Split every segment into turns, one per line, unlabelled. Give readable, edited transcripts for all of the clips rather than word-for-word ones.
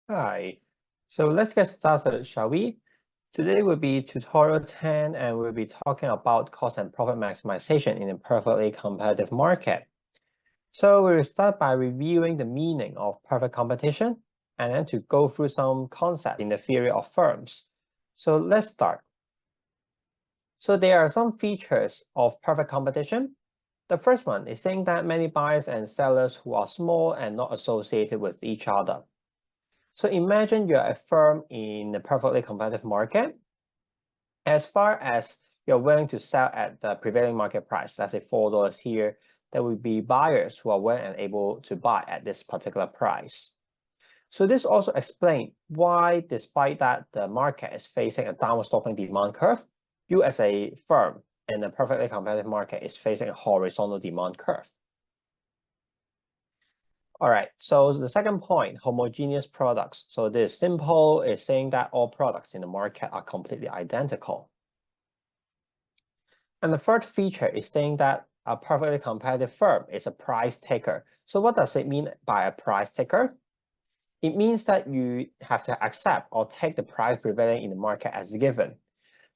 Hi, so let's get started, shall we? Today will be tutorial 10 and we'll be talking about cost and profit maximization in a perfectly competitive market. So we'll start by reviewing the meaning of perfect competition and then to go through some concepts in the theory of firms. So let's start. So there are some features of perfect competition. The first one is saying that many buyers and sellers who are small and not associated with each other. So imagine you're a firm in a perfectly competitive market. As far as you're willing to sell at the prevailing market price, let's say $4 here, there will be buyers who are willing and able to buy at this particular price. So this also explains why, despite that the market is facing a downward sloping demand curve, you as a firm in a perfectly competitive market is facing a horizontal demand curve. All right, so the second point, homogeneous products. So this simple is saying that all products in the market are completely identical. And the third feature is saying that a perfectly competitive firm is a price taker. So what does it mean by a price taker? It means that you have to accept or take the price prevailing in the market as given.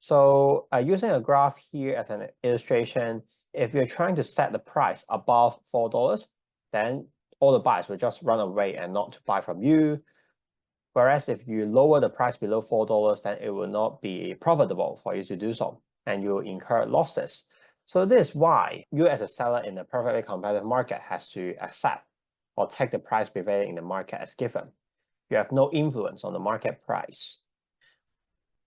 So using a graph here as an illustration, if you're trying to set the price above $4, then all the buyers will just run away and not to buy from you. Whereas if you lower the price below $4, then it will not be profitable for you to do so, and you will incur losses. So this is why you as a seller in a perfectly competitive market has to accept or take the price prevailing in the market as given. You have no influence on the market price.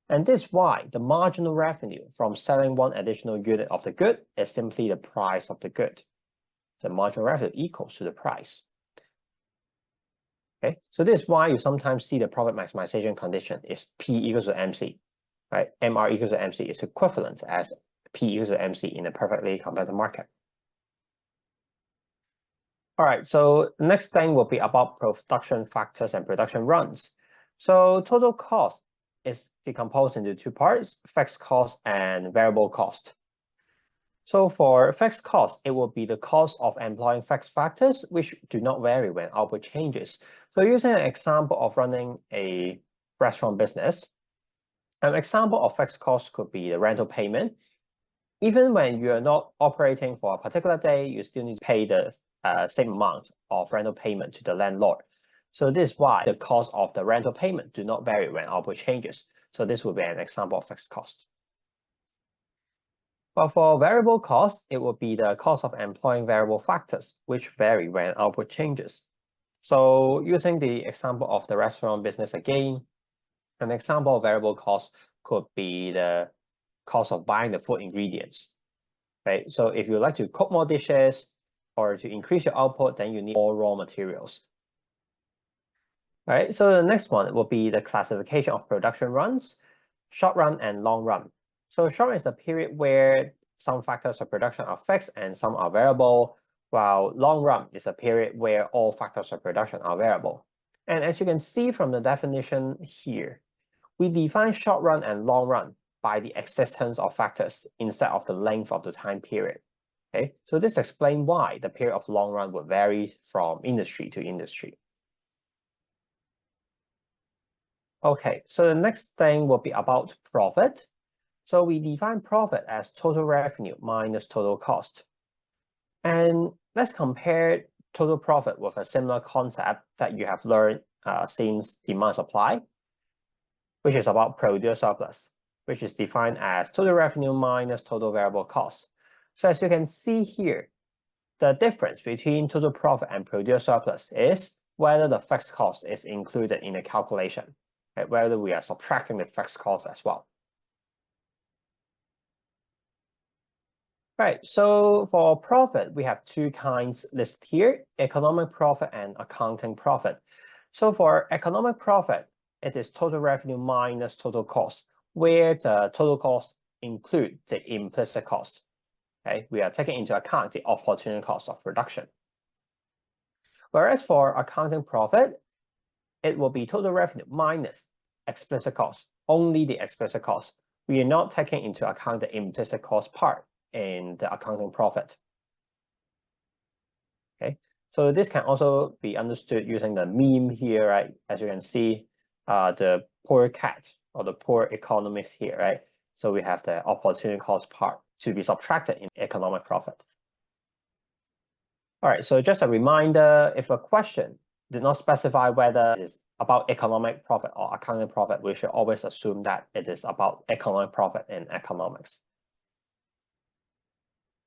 And this is why the marginal revenue from selling one additional unit of the good is simply the price of the good. The marginal revenue equals to the price. Okay, so this is why you sometimes see the profit maximization condition is P equals to MC, right? MR equals to MC is equivalent as P equals to MC in a perfectly competitive market. All right, so the next thing will be about production factors and production runs. So total cost is decomposed into two parts, fixed cost and variable cost. So for fixed cost, it will be the cost of employing fixed factors, which do not vary when output changes. So using an example of running a restaurant business, an example of fixed cost could be the rental payment. Even when you are not operating for a particular day, you still need to pay the same amount of rental payment to the landlord. So this is why the cost of the rental payment do not vary when output changes. So this will be an example of fixed cost. But for variable cost, it will be the cost of employing variable factors, which vary when output changes. So using the example of the restaurant business again, an example of variable cost could be the cost of buying the food ingredients, right? So if you like to cook more dishes or to increase your output, then you need more raw materials. All right, so the next one will be the classification of production runs, short run and long run. So short run is the period where some factors of production are fixed and some are variable, while long run is a period where all factors of production are variable. And as you can see from the definition here, we define short run and long run by the existence of factors instead of the length of the time period. Okay, so this explains why the period of long run will vary from industry to industry. Okay, so the next thing will be about profit. So we define profit as total revenue minus total cost. And let's compare total profit with a similar concept that you have learned since demand supply, which is about producer surplus, which is defined as total revenue minus total variable cost. So as you can see here, the difference between total profit and producer surplus is whether the fixed cost is included in the calculation, right? Whether we are subtracting the fixed cost as well. Right, so for profit, we have two kinds listed here, economic profit and accounting profit. So for economic profit, it is total revenue minus total cost, where the total cost include the implicit cost. Okay, we are taking into account the opportunity cost of production. Whereas for accounting profit, it will be total revenue minus explicit cost, only the explicit cost. We are not taking into account the implicit cost part in the accounting profit. Okay, So this can also be understood using the meme here, right? As you can see, the poor cat or the poor economist here, right? So we have the opportunity cost part to be subtracted in economic profit. All right, so just a reminder, if a question did not specify whether it is about economic profit or accounting profit, we should always assume that it is about economic profit in economics.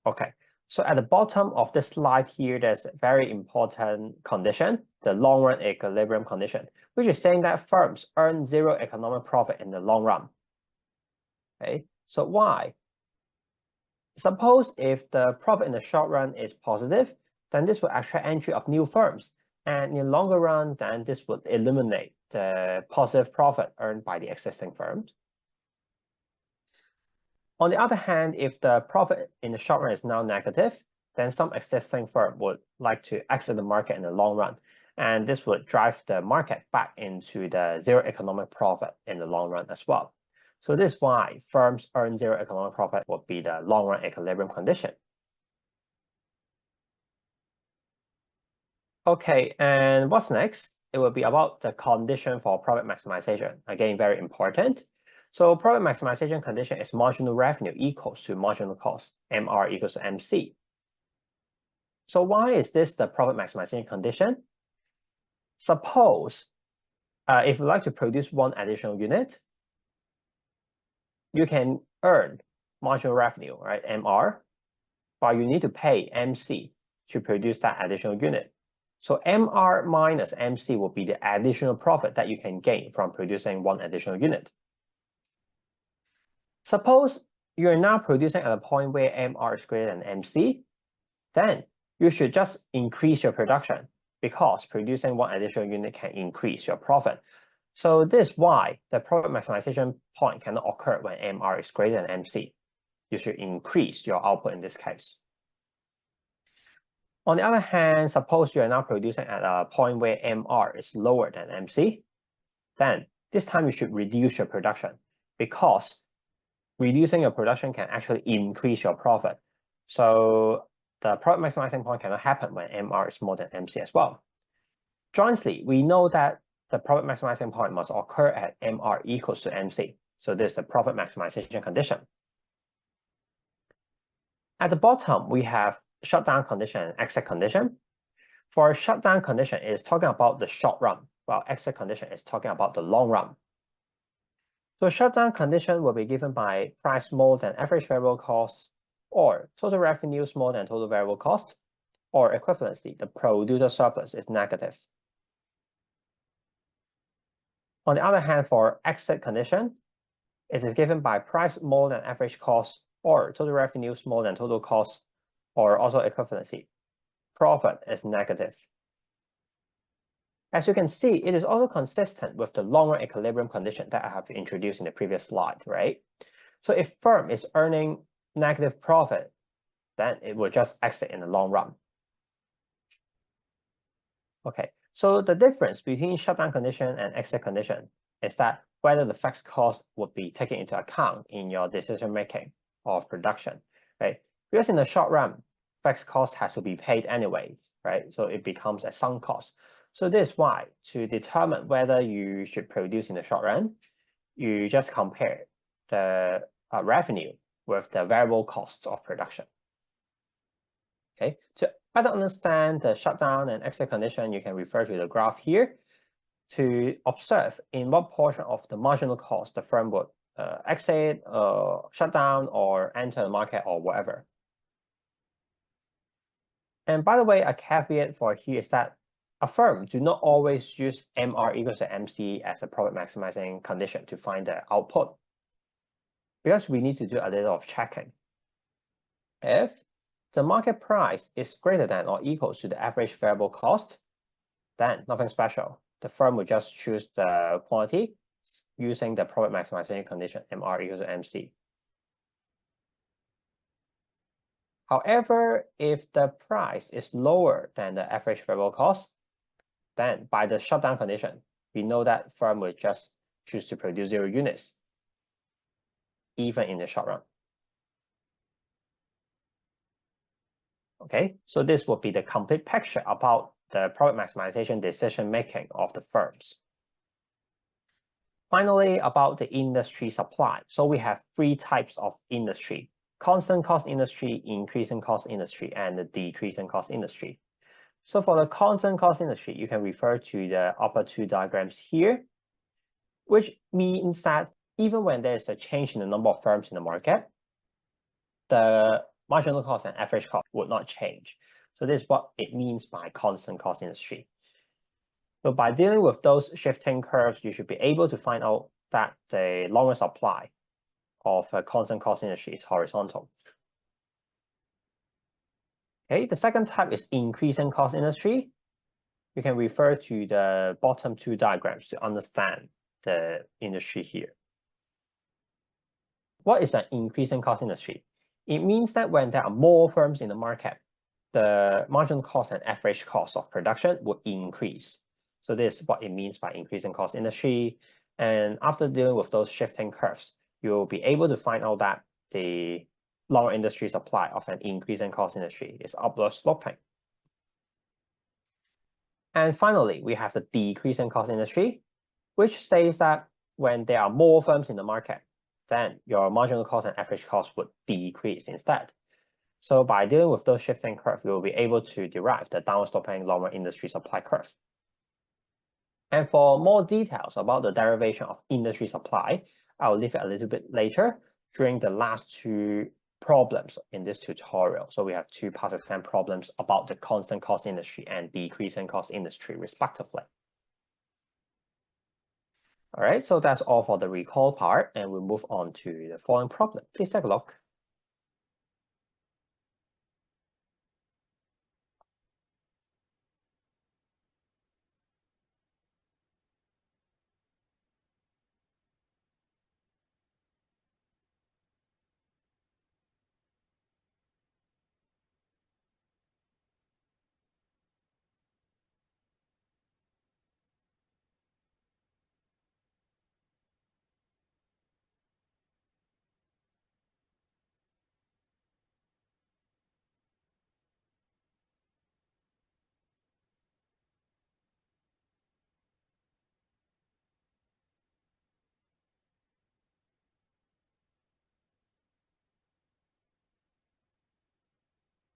Okay, so at the bottom of this slide here, there's a very important condition, the long run equilibrium condition, which is saying that firms earn zero economic profit in the long run. Okay, so why? Suppose if the profit in the short run is positive, then this will attract entry of new firms. And in the longer run, then this would eliminate the positive profit earned by the existing firms. On the other hand, if the profit in the short run is now negative, then some existing firm would like to exit the market in the long run. And this would drive the market back into the zero economic profit in the long run as well. So this is why firms earn zero economic profit would be the long run equilibrium condition. Okay, and what's next? It will be about the condition for profit maximization. Again, very important. So profit maximization condition is marginal revenue equals to marginal cost, MR equals to MC. So why is this the profit maximization condition? Suppose if you like to produce one additional unit, you can earn marginal revenue, right, MR, but you need to pay MC to produce that additional unit. So MR minus MC will be the additional profit that you can gain from producing one additional unit. Suppose you're now producing at a point where MR is greater than MC, then you should just increase your production because producing one additional unit can increase your profit. So this is why the profit maximization point cannot occur when MR is greater than MC. You should increase your output in this case. On the other hand, suppose you are now producing at a point where MR is lower than MC, then this time you should reduce your production because reducing your production can actually increase your profit. So the profit maximizing point cannot happen when MR is more than MC as well. Jointly, we know that the profit maximizing point must occur at MR equals to MC. So this is the profit maximization condition. At the bottom, we have shutdown condition and exit condition. For shutdown condition, it is talking about the short run, while exit condition is talking about the long run. So shutdown condition will be given by price more than average variable cost, or total revenues more than total variable cost, or equivalently, the producer surplus is negative. On the other hand, for exit condition, it is given by price more than average cost, or total revenues more than total cost, or also equivalency. Profit is negative. As you can see, it is also consistent with the long-run equilibrium condition that I have introduced in the previous slide, right? So if firm is earning negative profit, then it will just exit in the long run. Okay, so the difference between shutdown condition and exit condition is that whether the fixed cost would be taken into account in your decision-making of production, right? Because in the short run, fixed cost has to be paid anyways, right? So it becomes a sunk cost. So this is why to determine whether you should produce in the short run, you just compare the revenue with the variable costs of production. Okay, to better understand the shutdown and exit condition, you can refer to the graph here to observe in what portion of the marginal cost the firm would exit, shut down, or enter the market, or whatever. And by the way, a caveat for here is that a firm do not always use MR equals to MC as a profit maximizing condition to find the output, because we need to do a little of checking. If the market price is greater than or equals to the average variable cost, then nothing special. The firm will just choose the quantity using the profit maximization condition MR equals to MC. However, if the price is lower than the average variable cost, then by the shutdown condition, we know that firm will just choose to produce 0 units, even in the short run. Okay, so this would be the complete picture about the profit maximization decision making of the firms. Finally, about the industry supply. So we have three types of industry: constant cost industry, increasing cost industry, and the decreasing cost industry. So for the constant cost industry, you can refer to the upper two diagrams here, which means that even when there is a change in the number of firms in the market, the marginal cost and average cost would not change. So this is what it means by constant cost industry. So by dealing with those shifting curves, you should be able to find out that the longer supply of a constant cost industry is horizontal. Okay, the second type is increasing cost industry. You can refer to the bottom two diagrams to understand the industry here. What is an increasing cost industry? It means that when there are more firms in the market, the marginal cost and average cost of production will increase. So this is what it means by increasing cost industry. And after dealing with those shifting curves, you'll be able to find out that the lower industry supply of an increasing cost industry is upward sloping. And finally, we have the decreasing cost industry, which says that when there are more firms in the market, then your marginal cost and average cost would decrease instead. So by dealing with those shifting curves, you will be able to derive the downward sloping lower industry supply curve. And for more details about the derivation of industry supply, I'll leave it a little bit later during the last two problems in this tutorial. So we have two past exam problems about the constant cost industry and decreasing cost industry, respectively. All right, so that's all for the recall part, and we'll move on to the following problem. Please take a look.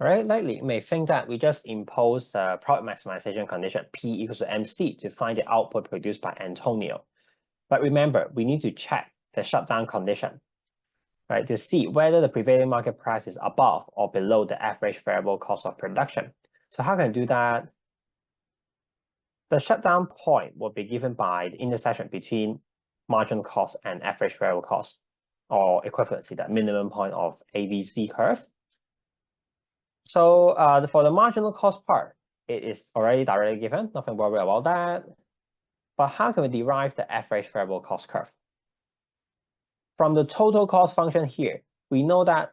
All right, likely you may think that we just impose the profit maximization condition P equals to MC to find the output produced by Antonio. But remember, we need to check the shutdown condition, right, to see whether the prevailing market price is above or below the average variable cost of production. So how can I do that? The shutdown point will be given by the intersection between marginal cost and average variable cost, or equivalency, that minimum point of ABC curve. So for the marginal cost part, it is already directly given, nothing to worry about that. But how can we derive the average variable cost curve? From the total cost function here, we know that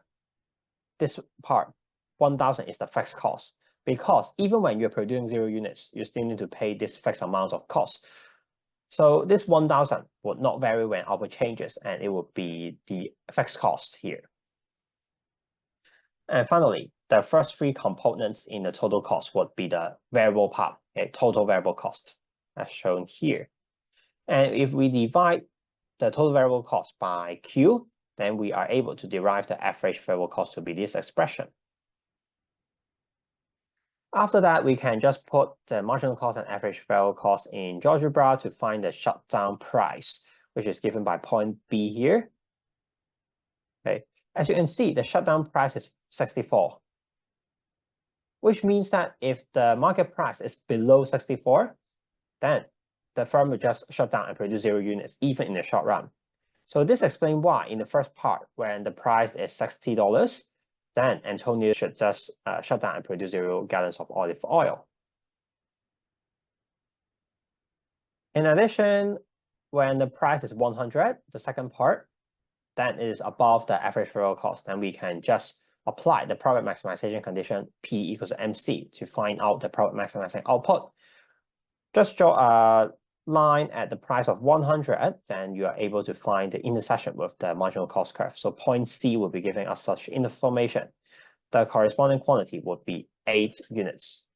this part, 1,000, is the fixed cost, because even when you're producing 0 units, you still need to pay this fixed amount of cost. So this 1,000 would not vary when output changes, and it would be the fixed cost here. And finally, the first three components in the total cost would be the variable part, okay, total variable cost, as shown here. And if we divide the total variable cost by Q, then we are able to derive the average variable cost to be this expression. After that, we can just put the marginal cost and average variable cost in GeoGebra to find the shutdown price, which is given by point B here. Okay. As you can see, the shutdown price is 64, which means that if the market price is below 64, then the firm will just shut down and produce 0 units, even in the short run. So this explains why in the first part, when the price is $60, then Antonio should just shut down and produce 0 gallons of olive oil. In addition, when the price is 100, the second part, then it is above the average variable cost, then we can just apply the profit maximization condition P equals to MC to find out the profit maximizing output. Just draw a line at the price of 100, then you are able to find the intersection with the marginal cost curve. So point C will be giving us such information. the corresponding quantity would be 8 units.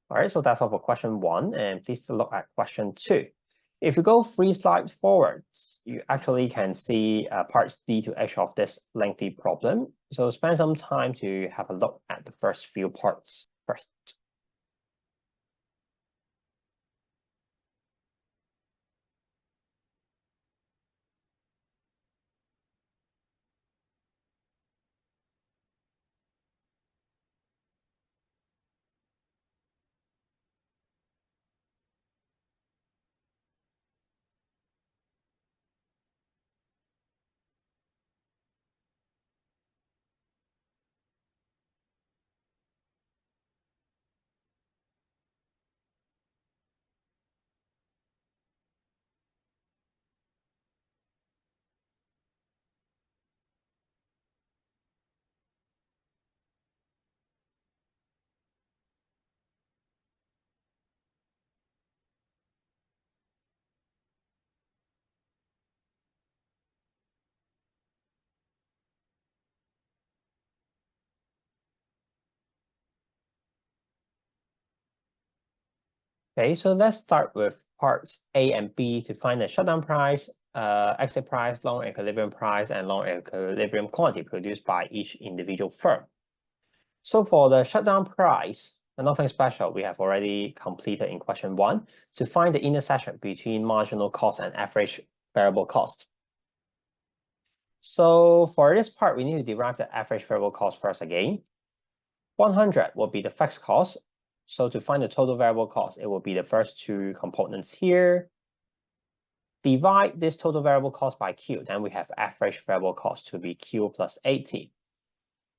All right, so that's all for question 1, and please look at question 2. If you go 3 slides forwards, you actually can see parts D to H of this lengthy problem. So spend some time to have a look at the first few parts first. Okay, so let's start with parts A and B to find the shutdown price, exit price, long equilibrium price, and long equilibrium quantity produced by each individual firm. So for the shutdown price, nothing special. We have already completed in question 1 to find the intersection between marginal cost and average variable cost. So for this part, we need to derive the average variable cost first again. 100 will be the fixed cost. So to find the total variable cost, it will be the first 2 components here. Divide this total variable cost by Q, then we have average variable cost to be Q plus 80.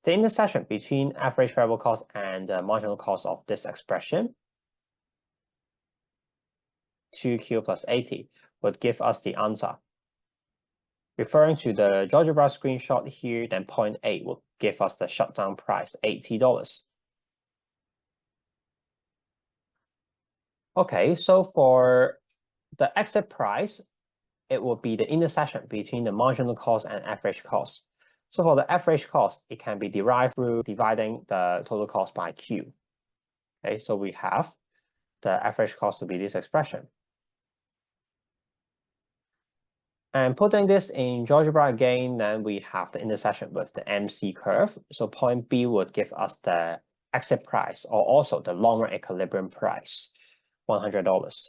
The intersection between average variable cost and the marginal cost of this expression, 2Q plus 80, would give us the answer. Referring to the GeoGebra screenshot here, then point 8 will give us the shutdown price, $80. Okay, so for the exit price, it will be the intersection between the marginal cost and average cost. So for the average cost, it can be derived through dividing the total cost by Q. Okay, so we have the average cost to be this expression. And putting this in GeoGebra again, then we have the intersection with the MC curve. So point B would give us the exit price, or also the long-run equilibrium price, $100.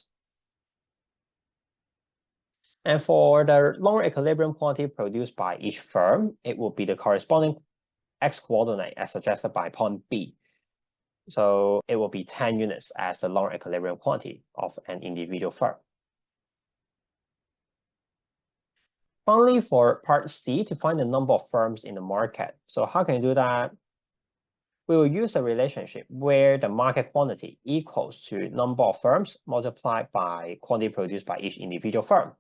And for the long-run equilibrium quantity produced by each firm, it will be the corresponding x-coordinate as suggested by point B. So it will be 10 units as the long-run equilibrium quantity of an individual firm. Finally, for part C, to find the number of firms in the market. So how can you do that? We will use a relationship where the market quantity equals to number of firms multiplied by quantity produced by each individual firm.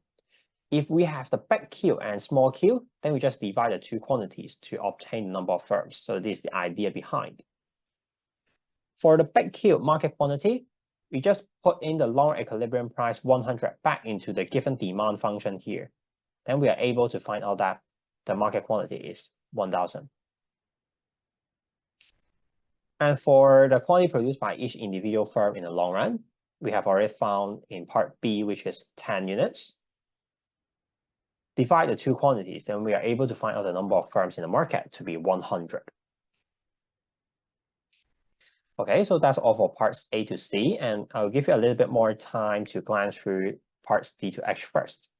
If we have the big Q and small q, then we just divide the 2 quantities to obtain the number of firms. So this is the idea behind. For the big Q market quantity, we just put in the long equilibrium price 100 back into the given demand function here. Then we are able to find out that the market quantity is 1,000. And for the quantity produced by each individual firm in the long run, we have already found in part B, which is 10 units. Divide the 2 quantities, then we are able to find out the number of firms in the market to be 100. Okay, so that's all for parts A to C, and I'll give you a little bit more time to glance through parts D to H first.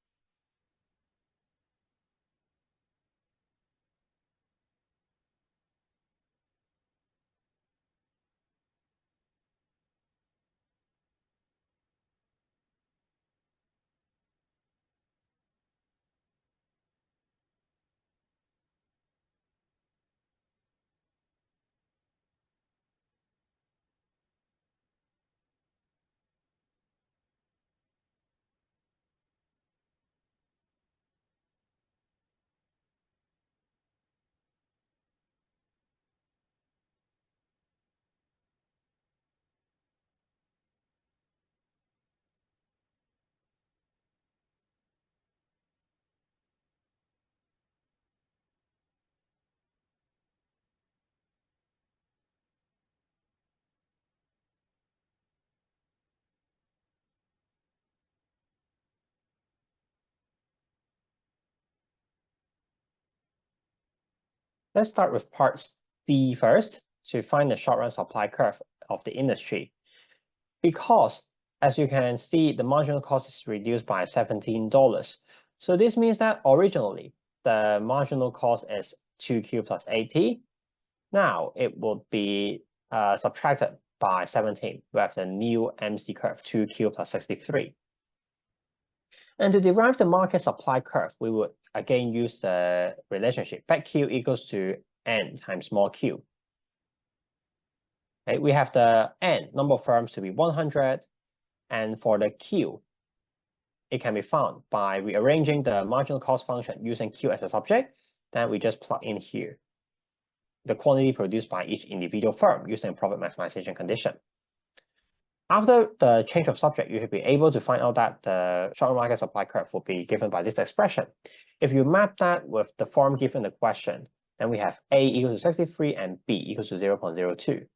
Let's start with part C first to find the short-run supply curve of the industry. Because, as you can see, the marginal cost is reduced by $17. So this means that originally, the marginal cost is 2Q plus 80. Now it will be subtracted by 17. We have the new MC curve, 2Q plus 63. And to derive the market supply curve, we would again use the relationship big Q equals to N times small q. Okay, we have the N, number of firms, to be 100. And for the Q, it can be found by rearranging the marginal cost function using Q as a subject. Then we just plug in here the quantity produced by each individual firm using profit maximization condition. After the change of subject, you should be able to find out that the short market supply curve will be given by this expression. If you map that with the form given in the question, then we have A equals to 63 and B equals to 0.02.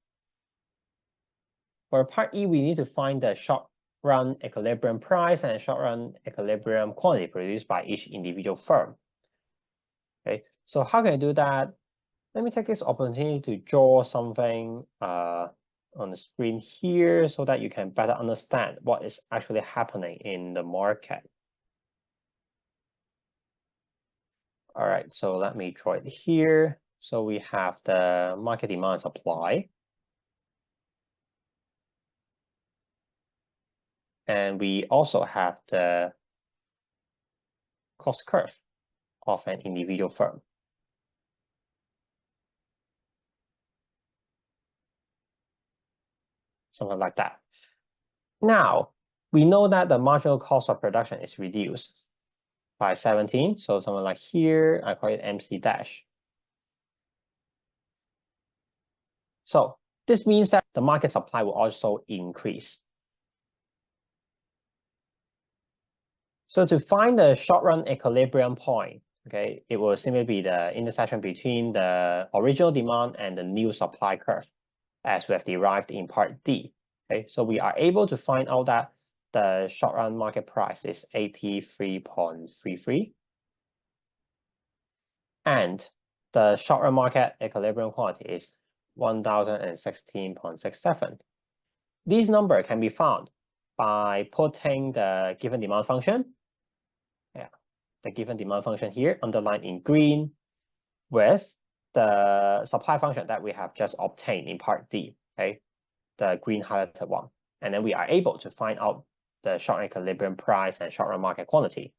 For part E, we need to find the short-run equilibrium price and short-run equilibrium quantity produced by each individual firm. Okay, so how can I do that? Let me take this opportunity to draw something on the screen here so that you can better understand what is actually happening in the market. All right, so let me draw it here. So we have the market demand supply. And we also have the cost curve of an individual firm. Something like that. Now, we know that the marginal cost of production is reduced by 17. So something like here, I call it MC dash. So this means that the market supply will also increase. So to find the short-run equilibrium point, okay, it will simply be the intersection between the original demand and the new supply curve, as we have derived in part D. Okay, so we are able to find out that the short-run market price is 83.33, and the short-run market equilibrium quantity is 1016.67. These numbers can be found by putting the given demand function, the given demand function here underlined in green, with the supply function that we have just obtained in part D, okay, the green highlighted one. And then we are able to find out the short-run equilibrium price and short-run market quantity.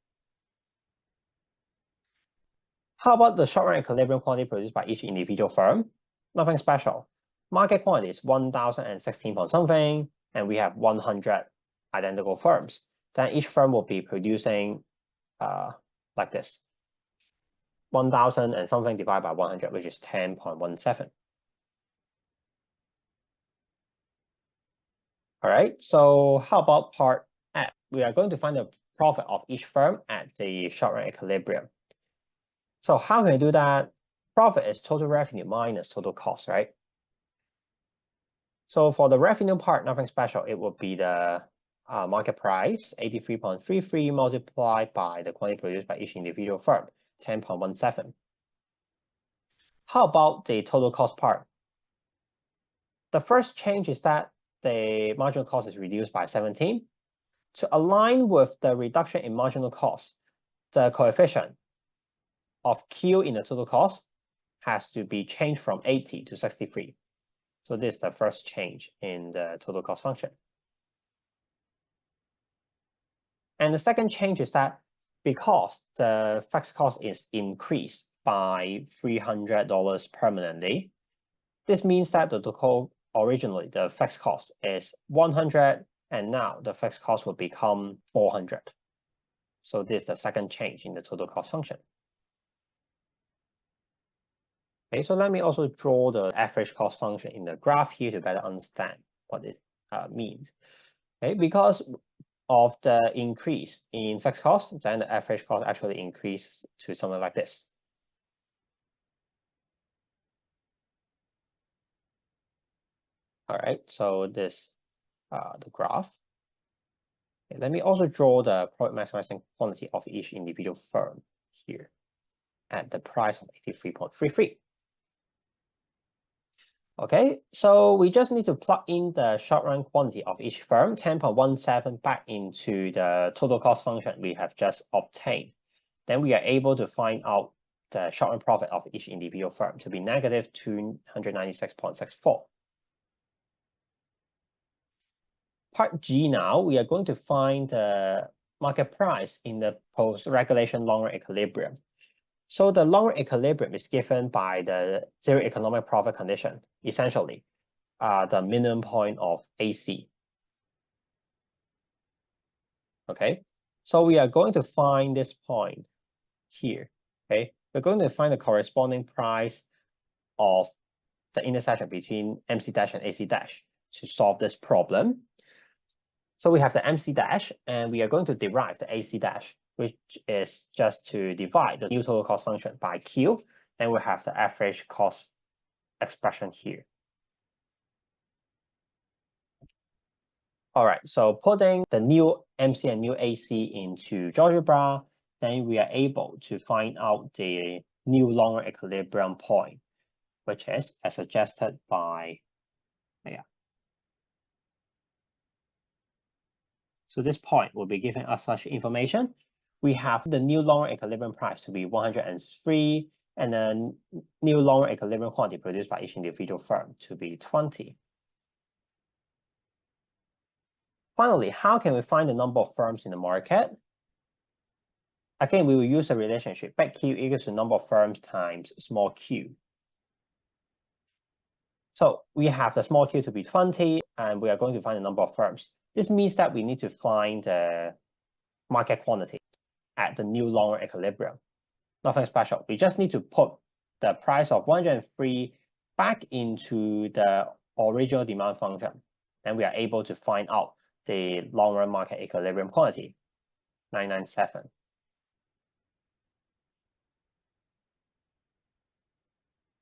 How about the short-run equilibrium quantity produced by each individual firm? Nothing special. Market quantity is 1016 point something, and we have 100 identical firms. Then each firm will be producing like this. 1000 and something divided by 100, which is 10.17. All right, so how about part F? We are going to find the profit of each firm at the short-run equilibrium. So how can I do that? Profit is total revenue minus total cost, right? So for the revenue part, nothing special. It would be the market price, 83.33 multiplied by the quantity produced by each individual firm, 10.17. How about the total cost part? The first change is that the marginal cost is reduced by 17. To align with the reduction in marginal cost, the coefficient of Q in the total cost has to be changed from 80 to 63. So this is the first change in the total cost function. And the second change is that because the fixed cost is increased by $300 permanently, this means that the total originally the fixed cost is 100, and now the fixed cost will become 400. So this is the second change in the total cost function. Okay, so let me also draw the average cost function in the graph here to better understand what it means. Okay, because of the increase in fixed cost, then the average cost actually increases to something like this. All right, so this the graph. Okay, let me also draw the profit maximizing quantity of each individual firm here at the price of 83.33. Okay, so we just need to plug in the short-run quantity of each firm, 10.17, back into the total cost function we have just obtained. Then we are able to find out the short-run profit of each individual firm to be negative 296.64. Part G now, we are going to find the market price in the post-regulation long-run equilibrium. So the long-run equilibrium is given by the zero economic profit condition, essentially, the minimum point of AC. Okay, so we are going to find this point here. Okay, we're going to find the corresponding price of the intersection between MC dash and AC dash to solve this problem. So we have the MC dash, and we are going to derive the AC dash, which is just to divide the new total cost function by Q, and we have the average cost expression here. All right, so putting the new MC and new AC into GeoGebra, then we are able to find out the new long-run equilibrium point, which is as suggested by, yeah. So this point will be giving us such information. We have the new long-run equilibrium price to be 103, and then new long-run equilibrium quantity produced by each individual firm to be 20. Finally, how can we find the number of firms in the market? Again, we will use a relationship, big Q equals the number of firms times small q. So we have the small q to be 20, and we are going to find the number of firms. This means that we need to find the market quantity at the new long-run equilibrium. Nothing special. We just need to put the price of 103 back into the original demand function. Then we are able to find out the long-run market equilibrium quantity, 997.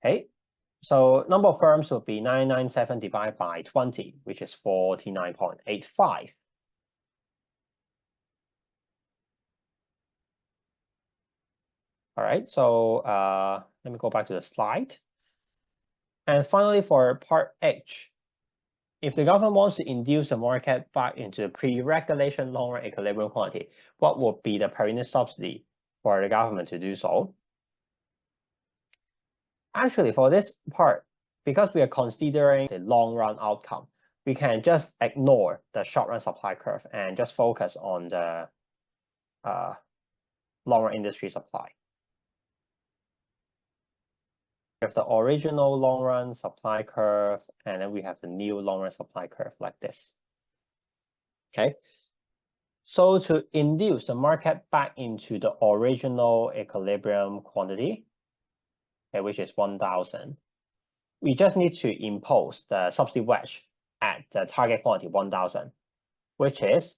Okay, so number of firms will be 997 divided by 20, which is 49.85. All right, so let me go back to the slide. And finally, for part H, if the government wants to induce the market back into pre-regulation long-run equilibrium quantity, what would be the per unit subsidy for the government to do so? Actually, for this part, because we are considering the long-run outcome, we can just ignore the short-run supply curve and just focus on the long-run industry supply. We have the original long-run supply curve, and then we have the new long-run supply curve like this. Okay. So to induce the market back into the original equilibrium quantity, okay, which is 1,000, we just need to impose the subsidy wedge at the target quantity 1,000, which is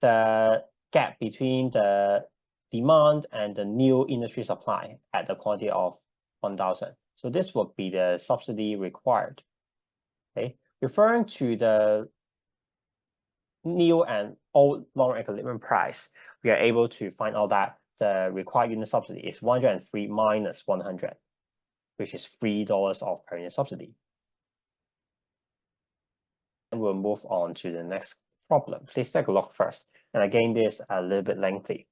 the gap between the demand and the new industry supply at the quantity of 1,000. So this would be the subsidy required. Okay, referring to the new and old long equilibrium price, we are able to find out that the required unit subsidy is 103 minus 100, which is $3 of per unit subsidy. And we'll move on to the next problem. Please take a look first. And again, this is a little bit lengthy.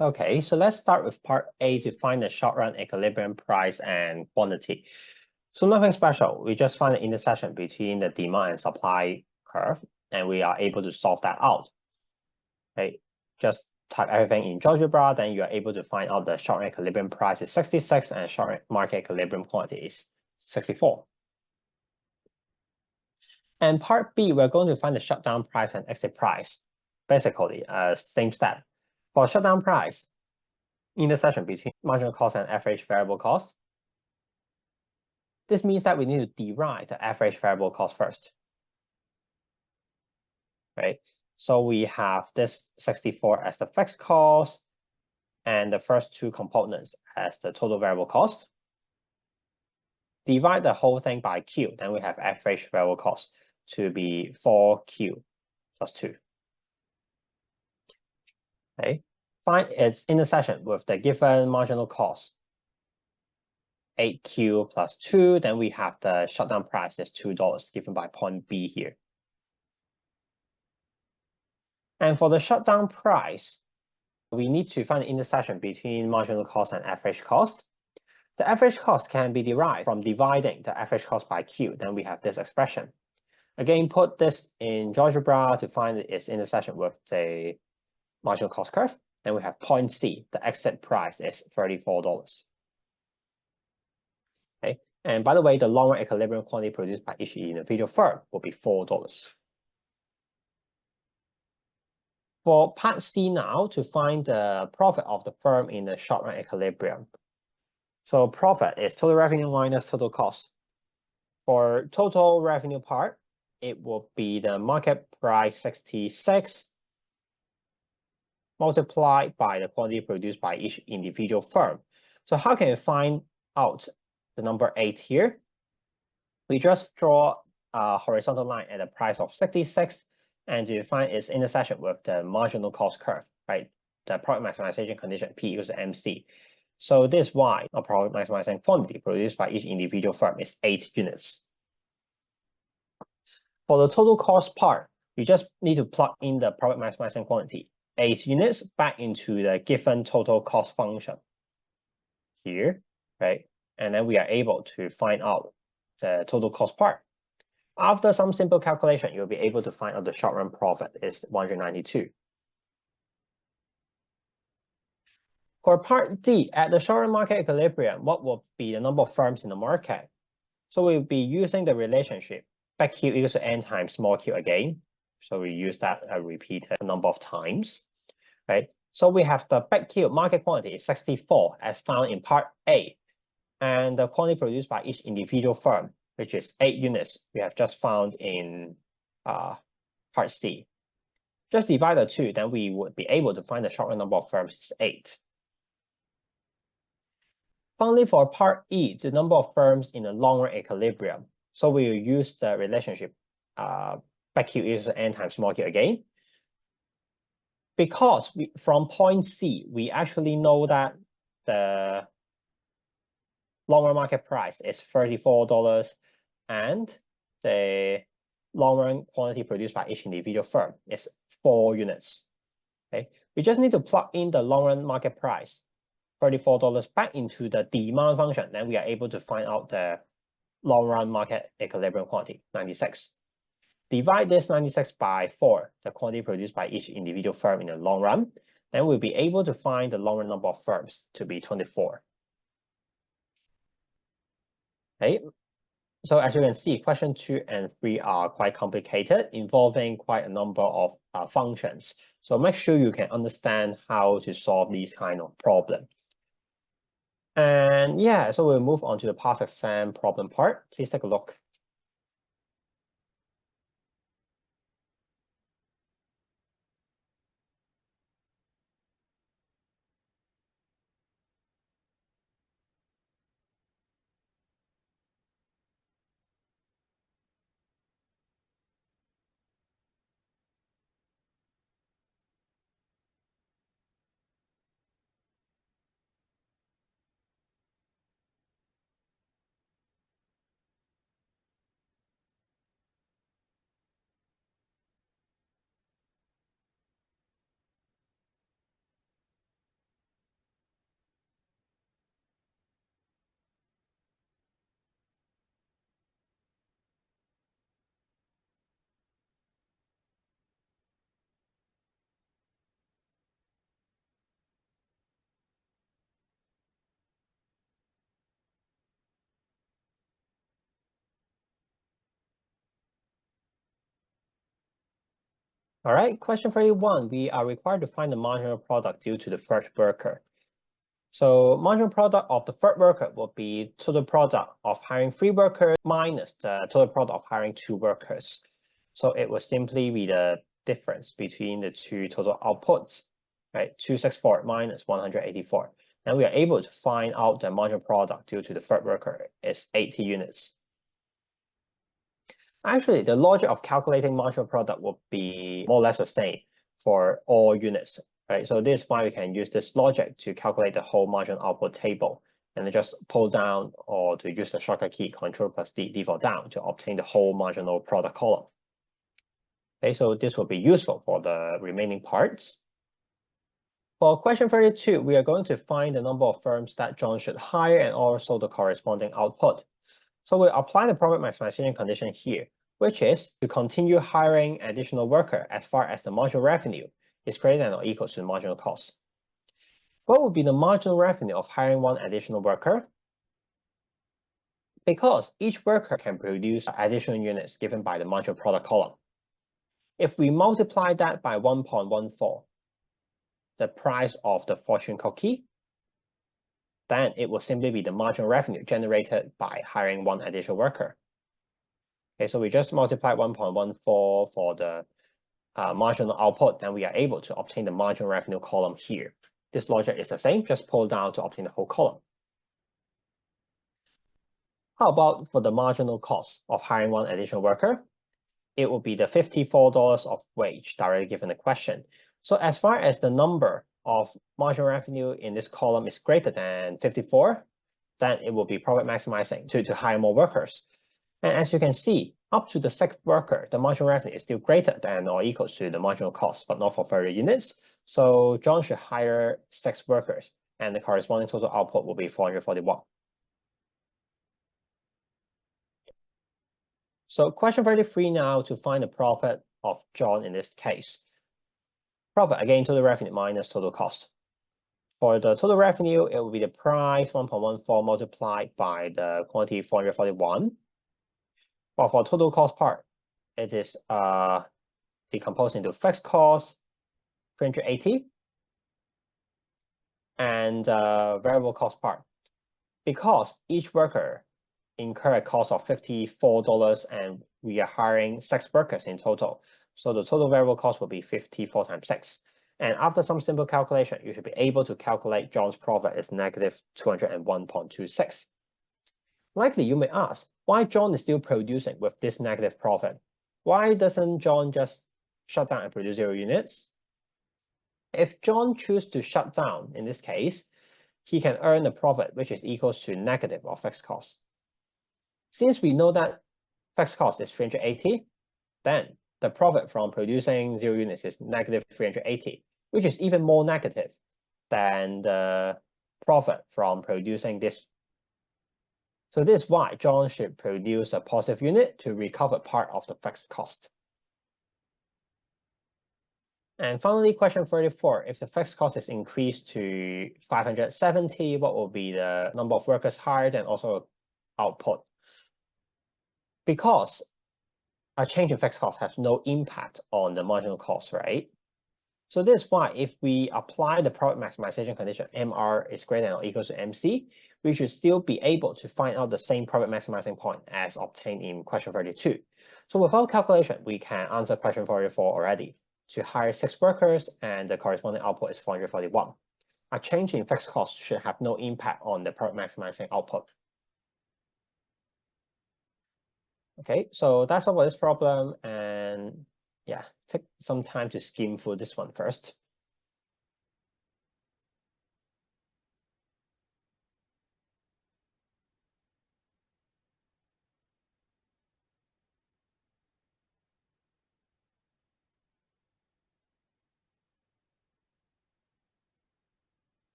Okay, so let's start with part A to find the short-run equilibrium price and quantity. So nothing special. We just find the intersection between the demand and supply curve, and we are able to solve that out. Okay, just type everything in GeoGebra, then you are able to find out the short equilibrium price is 66 and short market equilibrium quantity is 64. And part B, we're going to find the shutdown price and exit price. Basically, same step. For shutdown price, intersection between marginal cost and average variable cost. This means that we need to derive the average variable cost first. Right? So we have this 64 as the fixed cost and the first two components as the total variable cost. Divide the whole thing by Q, then we have average variable cost to be 4Q plus 2. Okay? Find its intersection with the given marginal cost. 8Q plus 2, then we have the shutdown price is $2 given by point B here. And for the shutdown price, we need to find the intersection between marginal cost and average cost. The average cost can be derived from dividing the average cost by Q. Then we have this expression. Again, put this in GeoGebra to find its intersection with the marginal cost curve. Then we have point C. The exit price is $34. Okay. And by the way, the long-run equilibrium quantity produced by each individual firm will be $4. For part C now, to find the profit of the firm in the short-run equilibrium. So profit is total revenue minus total cost. For total revenue part, it will be the market price 66 multiplied by the quantity produced by each individual firm. So how can you find out the number 8 here? We just draw a horizontal line at the price of 66 and to find its intersection with the marginal cost curve, right? The product maximization condition P equals to MC. So this is why a product maximization quantity produced by each individual firm is 8 units. For the total cost part, you just need to plug in the product maximization quantity, 8 units, back into the given total cost function here, right? And then we are able to find out the total cost part. After some simple calculation, you'll be able to find out the short-run profit is 192. For part D, at the short-run market equilibrium, what will be the number of firms in the market? So we'll be using the relationship big Q equals to N times small q again. So we use that repeated a number of times, right? So we have the big Q market quantity is 64 as found in part A. And the quantity produced by each individual firm, which is 8 units, we have just found in part C. Just divide the two, then we would be able to find the short-run number of firms is 8. Finally, for part E, the number of firms in the long-run equilibrium. So we will use the relationship big Q equals to N times small q again. Because from point C, we actually know that the long-run market price is $34 and the long-run quantity produced by each individual firm is 4 units. Okay, we just need to plug in the long-run market price, $34 back into the demand function. Then we are able to find out the long-run market equilibrium quantity, 96. Divide this 96 by 4, the quantity produced by each individual firm in the long run. Then we'll be able to find the long-run number of firms to be 24. Okay. So as you can see, question 2 and 3 are quite complicated, involving quite a number of functions. So make sure you can understand how to solve these kind of problems. And yeah, so we'll move on to the past exam problem part. Please take a look. All right, question 31. We are required to find the marginal product due to the third worker. So marginal product of the third worker will be total product of hiring 3 workers minus the total product of hiring 2 workers. So it will simply be the difference between the two total outputs, right? 264 minus 184. And we are able to find out the marginal product due to the third worker is 80 units. Actually, the logic of calculating marginal product will be more or less the same for all units, right? So this is why we can use this logic to calculate the whole marginal output table and then just pull down or to use the shortcut key Ctrl+D, default down to obtain the whole marginal product column. Okay, so this will be useful for the remaining parts. For question 32, we are going to find the number of firms that John should hire and also the corresponding output. So we apply the profit maximization condition here, which is to continue hiring additional worker as far as the marginal revenue is greater than or equal to the marginal cost. What would be the marginal revenue of hiring one additional worker? Because each worker can produce additional units given by the marginal product column. If we multiply that by 1.14, the price of the fortune cookie, then it will simply be the marginal revenue generated by hiring one additional worker. Okay, so we just multiply 1.14 for the marginal output, then we are able to obtain the marginal revenue column here. This logic is the same, just pull down to obtain the whole column. How about for the marginal cost of hiring one additional worker? It will be the $54 of wage directly given the question. So as far as the number of marginal revenue in this column is greater than 54, then it will be profit maximizing to hire more workers. And as you can see, up to the 6th worker, the marginal revenue is still greater than or equals to the marginal cost, but not for 30 units. So John should hire 6 workers, and the corresponding total output will be 441. So question 33 now to find the profit of John in this case. Profit, again, total revenue minus total cost. For the total revenue, it will be the price 1.14 multiplied by the quantity 441. But for total cost part, it is decomposed into fixed cost 380 and variable cost part. Because each worker incur a cost of $54 and we are hiring 6 workers in total. So the total variable cost will be 54 times 6. And after some simple calculation, you should be able to calculate John's profit is negative 201.26. Likely you may ask, why John is still producing with this negative profit? Why doesn't John just shut down and produce 0 units? If John chooses to shut down, in this case, he can earn a profit which is equals to negative of fixed cost. Since we know that fixed cost is 380, then the profit from producing 0 units is negative 380, which is even more negative than the profit from producing this. So this is why John should produce a positive unit to recover part of the fixed cost. And finally, question 34, if the fixed cost is increased to 570, what will be the number of workers hired and also output? Because a change in fixed cost has no impact on the marginal cost, right? So this is why if we apply the profit maximization condition, MR is greater than or equal to MC, we should still be able to find out the same profit maximizing point as obtained in question 32. So without calculation, we can answer question 44 already. To hire 6 workers and the corresponding output is 441. A change in fixed cost should have no impact on the profit maximizing output. Okay, so that's all for this problem, and yeah, take some time to skim through this one first.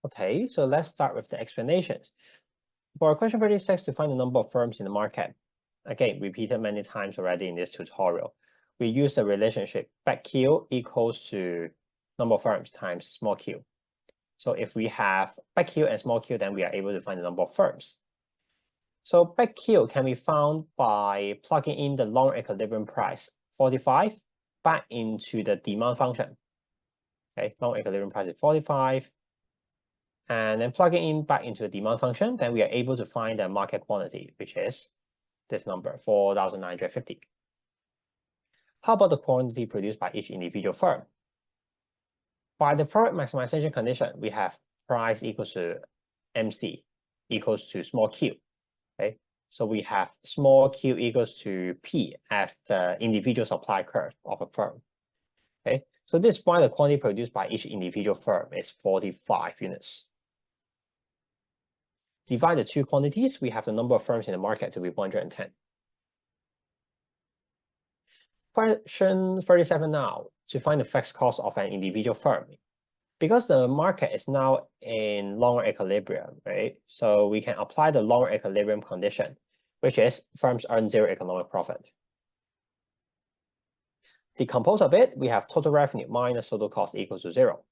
Okay, so let's start with the explanations. For question 36, to find the number of firms in the market, again, repeated many times already in this tutorial, we use the relationship big Q equals to number of firms times small q. So if we have big Q and small q, then we are able to find the number of firms. So big Q can be found by plugging in the long equilibrium price, 45, back into the demand function. Okay, long equilibrium price is 45. And then plugging in back into the demand function, then we are able to find the market quantity, which is this number, 4,950. How about the quantity produced by each individual firm? By the product maximization condition, we have price equals to MC equals to small q. Okay, so we have small q equals to P as the individual supply curve of a firm. Okay, so this is why the quantity produced by each individual firm is 45 units. Divide the two quantities, we have the number of firms in the market to be 110. Question 37 now, to find the fixed cost of an individual firm. Because the market is now in longer equilibrium, right? So we can apply the longer equilibrium condition, which is firms earn zero economic profit. Decompose a bit, we have total revenue minus total cost equals to 0.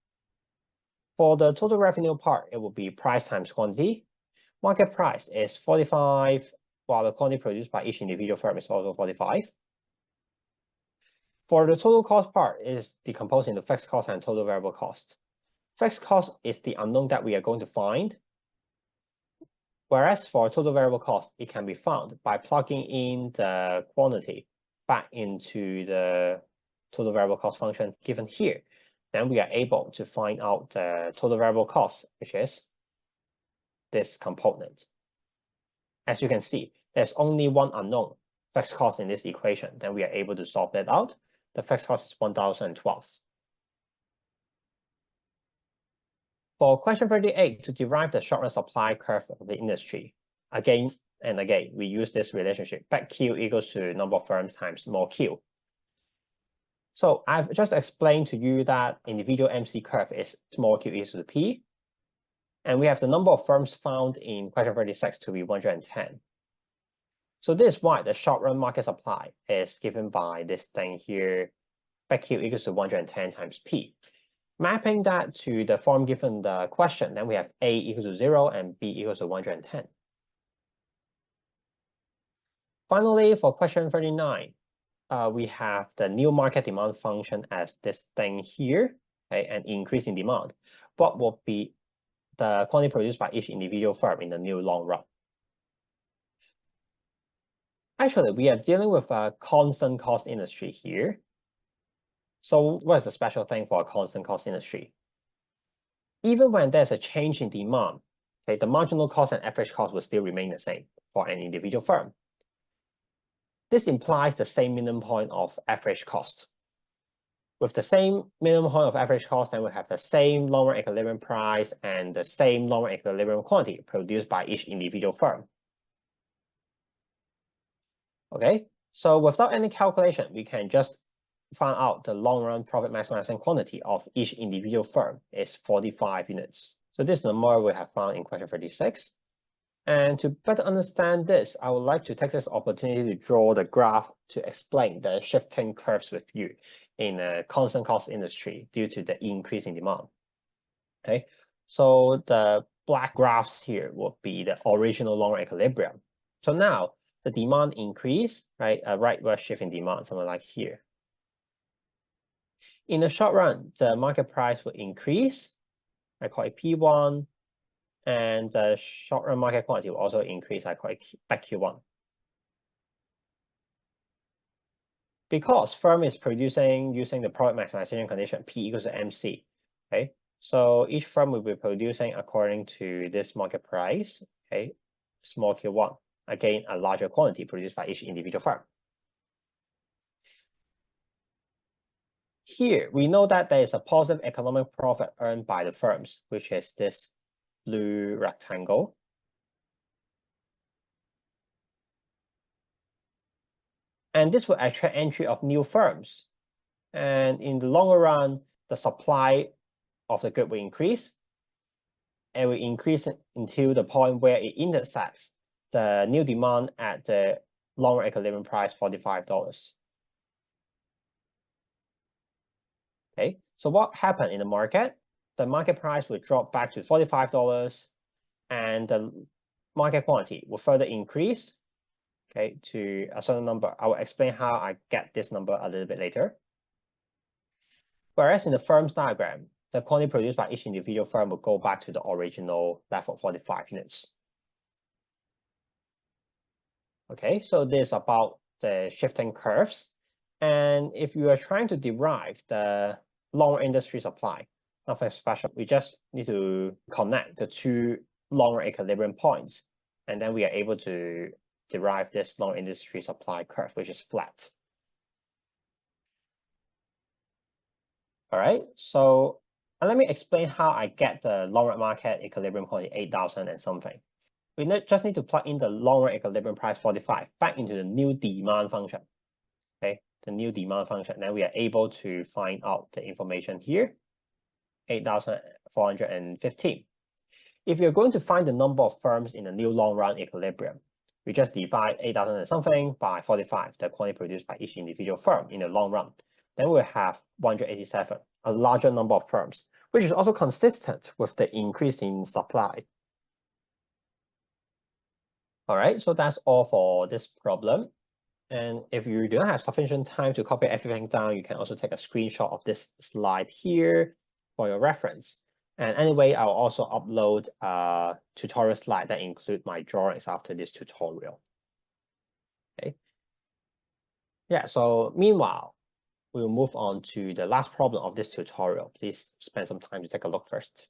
For the total revenue part, it will be price times quantity. Market price is 45, while the quantity produced by each individual firm is also 45. For the total cost part, is decomposed into fixed cost and total variable cost. Fixed cost is the unknown that we are going to find, whereas for total variable cost, it can be found by plugging in the quantity back into the total variable cost function given here. Then we are able to find out the total variable cost, which is this component. As you can see, there's only one unknown, fixed cost, in this equation. Then we are able to solve that out. The fixed cost is 1,012. For question 38, to derive the short-run supply curve of the industry, again and again, we use this relationship, big Q equals to number of firms times small q. So I've just explained to you that individual MC curve is small q equals to P. And we have the number of firms found in question 36 to be 110. So this is why the short-run market supply is given by this thing here, big Q equals to 110 times P. Mapping that to the form given the question, then we have A equals to 0 and B equals to 110. Finally, for question 39, we have the new market demand function as this thing here, okay, an increase in demand. What will be the quantity produced by each individual firm in the new long run? Actually, we are dealing with a constant cost industry here. So what is the special thing for a constant cost industry? Even when there's a change in demand, okay, the marginal cost and average cost will still remain the same for an individual firm. This implies the same minimum point of average cost. With the same minimum point of average cost, then we have the same lower equilibrium price and the same lower equilibrium quantity produced by each individual firm. Okay, so without any calculation, we can just find out the long-run profit maximizing quantity of each individual firm is 45 units. So this number we have found in question 36. And to better understand this, I would like to take this opportunity to draw the graph to explain the shifting curves with you in a constant cost industry due to the increase in demand. Okay, so the black graphs here will be the original longer equilibrium. So now the demand increase, right? A rightward shift in demand, something like here. In the short run, the market price will increase. I call it P1. And the short-run market quantity will also increase. I call it big Q1. Because firm is producing using the product maximization condition, P equals to MC. Okay, so each firm will be producing according to this market price. Okay, small Q1. Again, a larger quantity produced by each individual firm. Here, we know that there is a positive economic profit earned by the firms, which is this blue rectangle. And this will attract entry of new firms. And in the longer run, the supply of the good will increase. it will increase until the point where it intersects the new demand at the long-run equilibrium price, $45. Okay, so what happened in the market? The market price will drop back to $45, and the market quantity will further increase, okay, to a certain number. I will explain how I get this number a little bit later. Whereas in the firm's diagram, the quantity produced by each individual firm will go back to the original level, 45 units. Okay, so this is about the shifting curves. And if you are trying to derive the long industry supply, nothing special. We just need to connect the two long equilibrium points, and then we are able to derive this long industry supply curve, which is flat. All right, so let me explain how I get the long-run market equilibrium quantity 8,000 and something. We just need to plug in the long-run equilibrium price 45 back into the new demand function. Okay, the new demand function. Then we are able to find out the information here, 8,415. If you're going to find the number of firms in the new long-run equilibrium, we just divide 8,000 and something by 45, the quantity produced by each individual firm in the long run. Then we'll have 187, a larger number of firms, which is also consistent with the increase in supply. All right, so that's all for this problem. And if you don't have sufficient time to copy everything down, you can also take a screenshot of this slide here for your reference. And anyway, I'll also upload a tutorial slide that include my drawings after this tutorial. Okay. Yeah, so meanwhile, we'll move on to the last problem of this tutorial. Please spend some time to take a look first.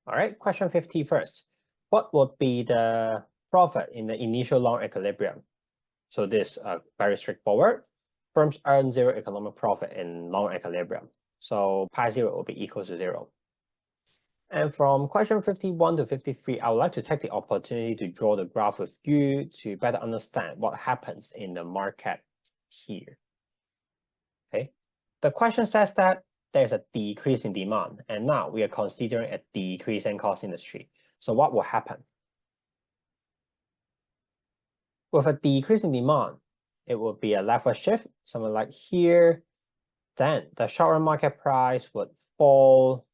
All right, question 50 first. What would be the profit in the initial long equilibrium? So this very straightforward. Firms earn zero economic profit in long equilibrium. So pi zero will be equal to 0. And from question 51 to 53, I would like to take the opportunity to draw the graph with you to better understand what happens in the market here. Okay, the question says that there's a decrease in demand, and now we are considering a decrease in cost industry. So what will happen? With a decrease in demand, it will be a leftward shift, something like here. Then the short-run market price would fall,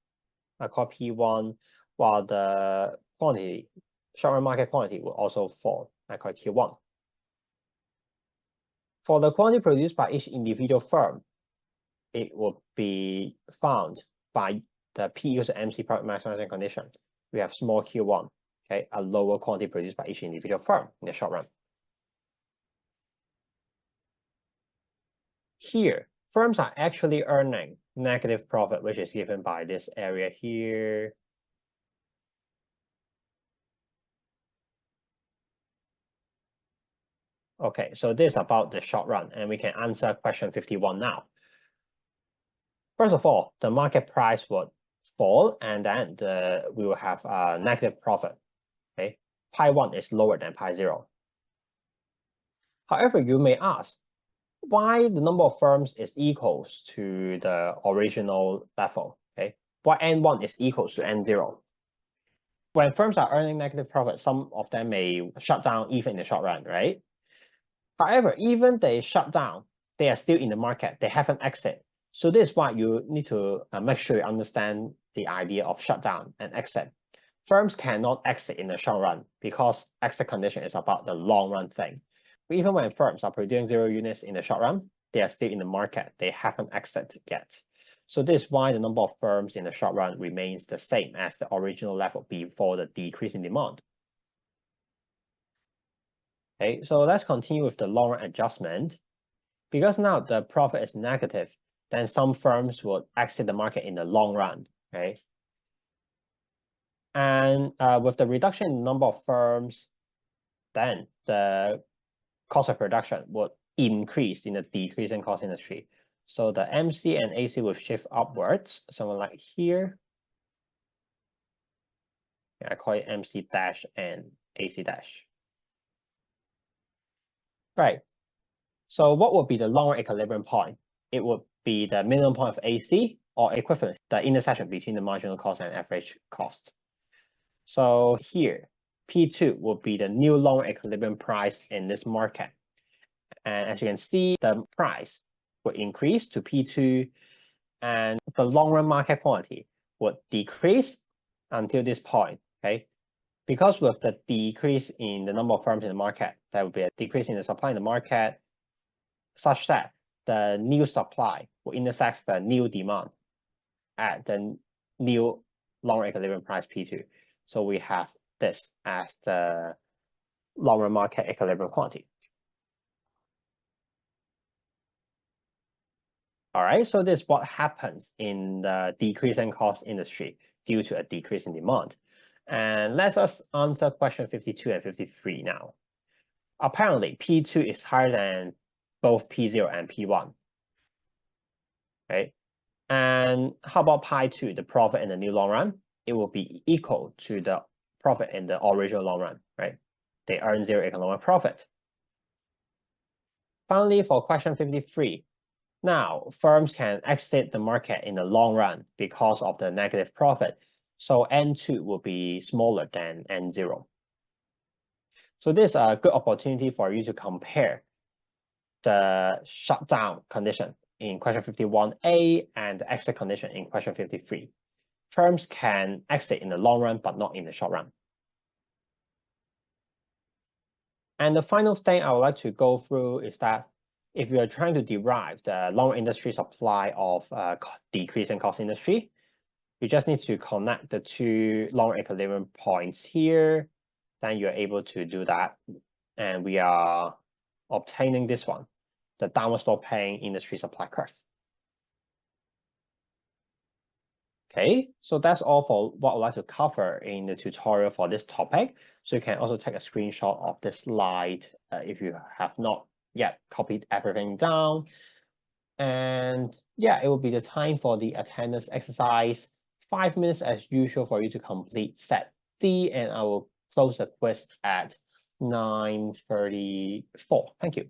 I call P1, while the quantity, short-run market quantity will also fall, I call Q1. For the quantity produced by each individual firm, it will be found by the P equals to MC profit maximization condition. We have small Q1, okay, a lower quantity produced by each individual firm in the short run. Here, firms are actually earning negative profit, which is given by this area here. Okay, so this is about the short run, and we can answer question 51 now. First of all, the market price would fall, and then we will have a negative profit. Okay, pi 1 is lower than pi 0. However, you may ask, why the number of firms is equals to the original level? Okay, why N1 is equals to N0? When firms are earning negative profit, some of them may shut down even in the short run, right? However, even they shut down, they are still in the market. They haven't exit. So this is why you need to make sure you understand the idea of shutdown and exit. Firms cannot exit in the short run because exit condition is about the long run thing. Even when firms are producing 0 units in the short run, they are still in the market. They haven't exited yet. So this is why the number of firms in the short run remains the same as the original level before the decrease in demand. Okay, so let's continue with the long run adjustment. Because now the profit is negative, then some firms will exit the market in the long run, okay? And with the reduction in the number of firms, then the cost of production would increase in the decreasing cost industry. So the MC and AC will shift upwards, somewhere like here. Yeah, I call it MC dash and AC dash. Right. So what would be the long run equilibrium point? It would be the minimum point of AC or equivalence, the intersection between the marginal cost and average cost. So here, P2 will be the new long run equilibrium price in this market. And as you can see, the price would increase to P2 and the long run market quantity would decrease until this point, okay? Because with the decrease in the number of firms in the market, there will be a decrease in the supply in the market such that the new supply will intersect the new demand at the new long run equilibrium price P2. So we have this as the long run market equilibrium quantity. All right, so this is what happens in the decreasing cost industry due to a decrease in demand. And let us answer question 52 and 53 now. Apparently, P2 is higher than both P0 and P1. Okay, and how about pi 2, the profit in the new long run? It will be equal to the profit in the original long run, right? They earn 0 economic profit. Finally, for question 53, now firms can exit the market in the long run because of the negative profit. So N2 will be smaller than N0. So this is a good opportunity for you to compare the shutdown condition in question 51A and the exit condition in question 53. Firms can exit in the long run, but not in the short run. And the final thing I would like to go through is that if you are trying to derive the long industry supply of decreasing cost industry, you just need to connect the two long equilibrium points here. Then you're able to do that. And we are obtaining this one, the downward sloping industry supply curve. Okay, so that's all for what I'd like to cover in the tutorial for this topic. So you can also take a screenshot of this slide if you have not yet copied everything down. And yeah, it will be the time for the attendance exercise. 5 minutes as usual for you to complete set D, and I will close the quiz at 9:34. Thank you.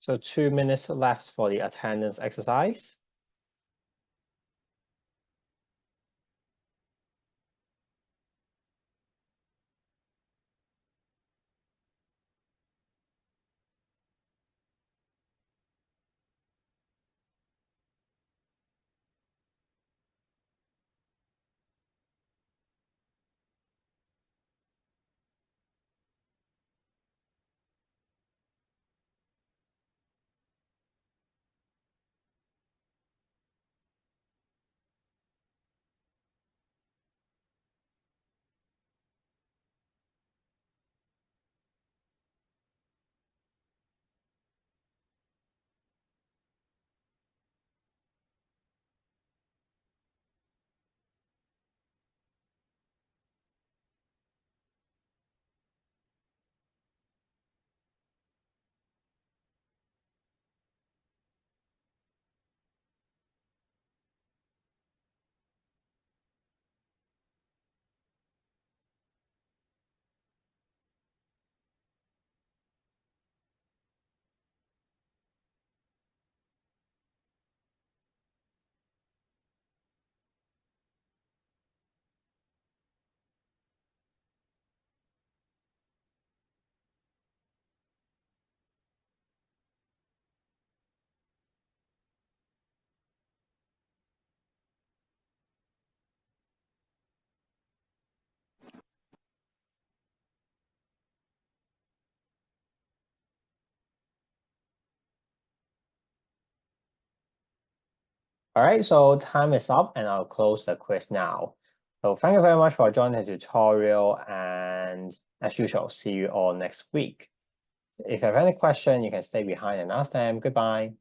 So 2 minutes left for the attendance exercise. All right, so time is up and I'll close the quiz now. So thank you very much for joining the tutorial, and as usual, see you all next week. If you have any question, you can stay behind and ask them. Goodbye.